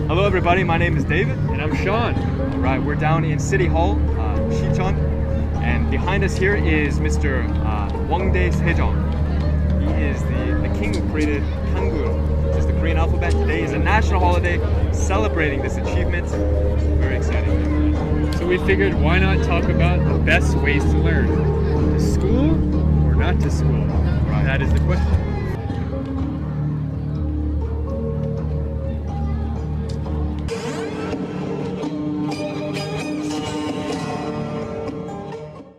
Hello everybody, my name is David. And I'm Sean. Alright, we're down in City Hall, Shicheon, and behind us here is Mr. Wangdae Sejong. He is the king who created Hangul, which is the Korean alphabet. Today is a national holiday celebrating this achievement. Very exciting. So we figured, why not talk about the best ways to learn? To school or not to school? Right. That is the question.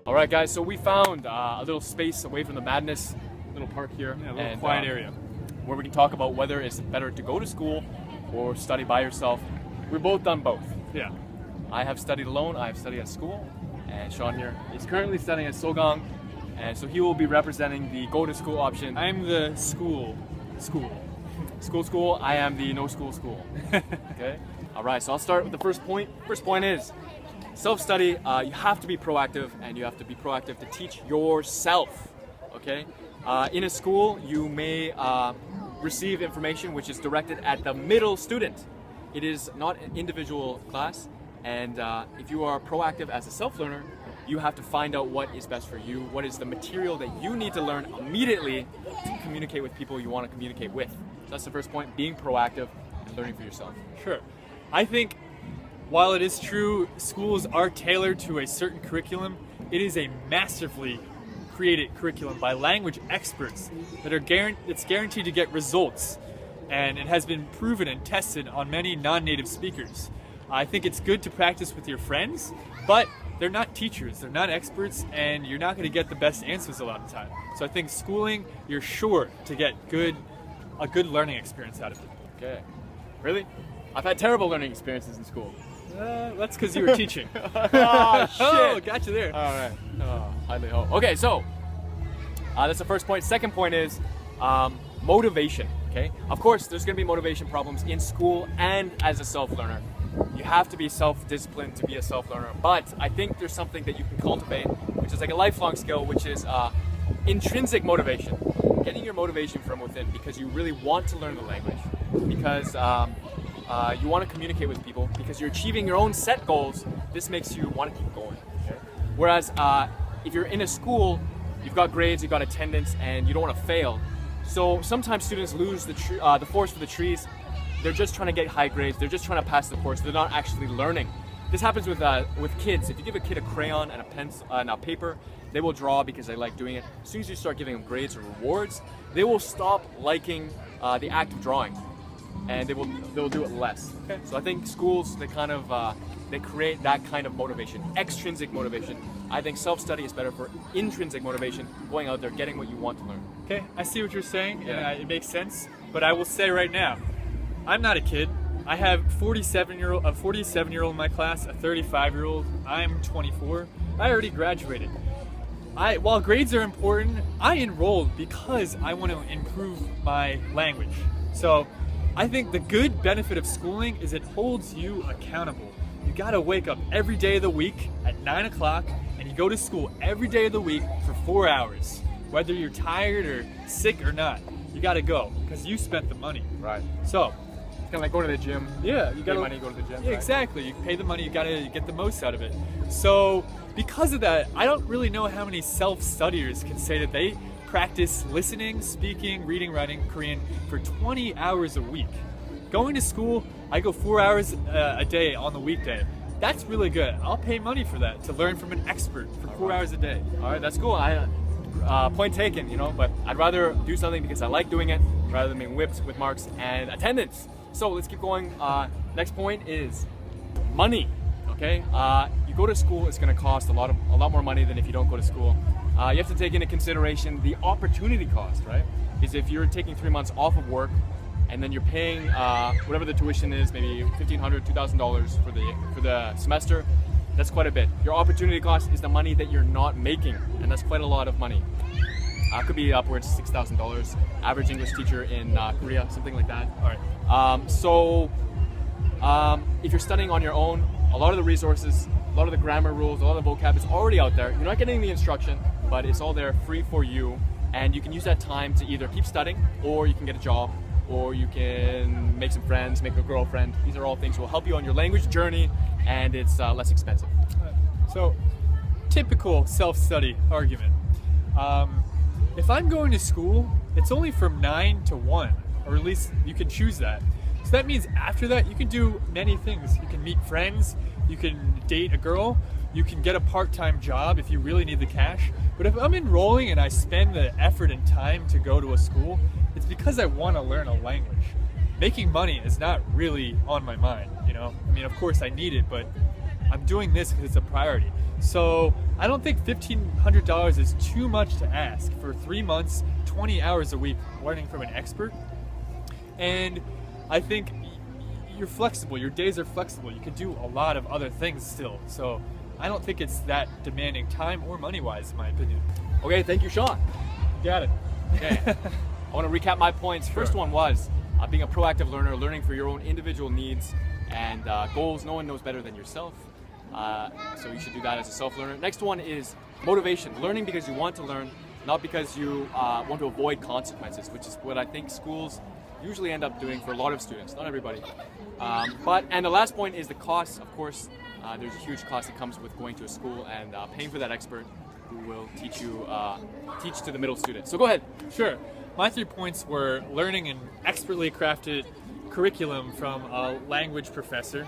Alright guys, so we found a little space away from the madness, little park here. Yeah, a little quiet area. Where we can talk about whether it's better to go to school or study by yourself. We've both done both. Yeah. I have studied alone, I have studied at school, and Sean here is currently studying at Sogang, and so he will be representing the go to school option. I'm the school. I am the no school. Okay? Alright, so I'll start with the first point. First point is self-study. You have to be proactive, and you have to be proactive to teach yourself. Okay? In a school, you may receive information which is directed at the middle student. It is not an individual class, and if you are proactive as a self-learner, you have to find out what is best for you, what is the material that you need to learn immediately to communicate with people you want to communicate with. So that's the first point, being proactive and learning for yourself. Sure. I think while it is true schools are tailored to a certain curriculum, it is a massively created curriculum by language experts that are it's guaranteed to get results, and it has been proven and tested on many non-native speakers. I think it's good to practice with your friends, but they're not teachers, they're not experts, and you're not going to get the best answers a lot of the time. So I think schooling, you're sure to get a good learning experience out of it. Okay. Really? I've had terrible learning experiences in school. That's because you were teaching. Oh, shit. Oh, got you there. All right. Highly hope. Okay, so that's the first point. Second point is motivation. Okay. Of course, there's going to be motivation problems in school and as a self-learner. You have to be self-disciplined to be a self-learner. But I think there's something that you can cultivate, which is like a lifelong skill, which is intrinsic motivation. Getting your motivation from within because you really want to learn the language, because you want to communicate with people, because you're achieving your own set goals. This makes you want to keep going. Okay? Whereas if you're in a school, you've got grades, you've got attendance, and you don't want to fail. So sometimes students lose the forest for the trees. They're just trying to get high grades. They're just trying to pass the course. They're not actually learning. This happens with kids. If you give a kid a crayon and a pencil and a paper, they will draw because they like doing it. As soon as you start giving them grades or rewards, they will stop liking the act of drawing, and they'll do it less. Okay. So I think schools, they create that kind of motivation, extrinsic motivation. I think self-study is better for intrinsic motivation, going out there, getting what you want to learn. Okay, I see what you're saying, Yeah. and it makes sense. But I will say right now, I'm not a kid. I have a 47-year-old in my class, a 35-year-old. I'm 24. I already graduated. While grades are important, I enrolled because I want to improve my language. So I think the good benefit of schooling is it holds you accountable. You gotta wake up every day of the week at 9 o'clock, and you go to school every day of the week for 4 hours. Whether you're tired or sick or not, you gotta go because you spent the money. Right. So it's kind of like going to the gym. yeah, you Pay gotta money, go to the gym. Yeah, right? exactly. You pay the money, you gotta get the most out of it. So because of that, I don't really know how many self-studiers can say that they practice listening, speaking, reading, writing Korean for 20 hours a week. Going to school, I go 4 hours a day on the weekday. That's really good. I'll pay money for that, to learn from an expert for 4 hours a day. All right, that's cool. Point taken, but I'd rather do something because I like doing it rather than being whipped with marks and attendance. So let's keep going. Next point is money. Okay, you go to school, it's going to cost a lot more money than if you don't go to school. You have to take into consideration the opportunity cost, right? Because if you're taking 3 months off of work and then you're paying whatever the tuition is, maybe $1,500, $2,000 for the semester, that's quite a bit. Your opportunity cost is the money that you're not making, and that's quite a lot of money. Could be upwards of $6,000. Average English teacher in Korea, something like that. All right. If you're studying on your own, a lot of the resources A lot of the grammar rules, a lot of the vocab is already out there. You're not getting the instruction, but it's all there free for you. And you can use that time to either keep studying, or you can get a job, or you can make some friends, make a girlfriend. These are all things that will help you on your language journey, and it's less expensive. So, typical self-study argument. If I'm going to school, it's only from 9 to 1, or at least you can choose that. So that means after that, you can do many things. You can meet friends, you can date a girl, you can get a part-time job if you really need the cash. But if I'm enrolling and I spend the effort and time to go to a school, it's because I want to learn a language. Making money is not really on my mind, you know? I mean, of course I need it, but I'm doing this because it's a priority. So I don't think $1,500 is too much to ask for 3 months, 20 hours a week learning from an expert. And I think you're flexible, your days are flexible. You can do a lot of other things still. So I don't think it's that demanding time or money-wise, in my opinion. Okay, thank you, Sean. Got it. Okay, I want to recap my points. First one was being a proactive learner, learning for your own individual needs and goals. No one knows better than yourself. So you should do that as a self-learner. Next one is motivation, learning because you want to learn, not because you want to avoid consequences, which is what I think schools usually end up doing for a lot of students, not everybody. And the last point is the cost. Of course, there's a huge cost that comes with going to a school and paying for that expert who will teach to the middle students. So go ahead. Sure. My 3 points were learning an expertly crafted curriculum from a language professor,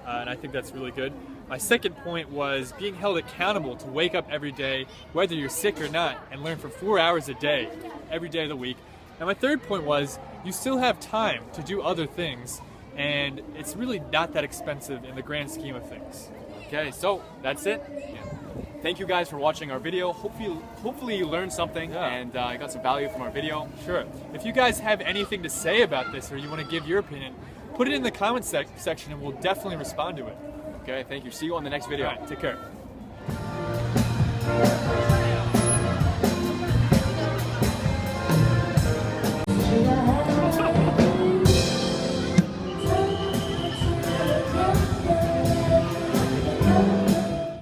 and I think that's really good. My second point was being held accountable to wake up every day, whether you're sick or not, and learn for 4 hours a day, every day of the week. And my third point was you still have time to do other things, and it's really not that expensive in the grand scheme of things. Okay, so that's it. Thank you guys for watching our video. Hopefully you learned something and got some value from our video. Sure. If you guys have anything to say about this or you want to give your opinion, put it in the comment section and we'll definitely respond to it. Okay, thank you. See you on the next video. All right, take care.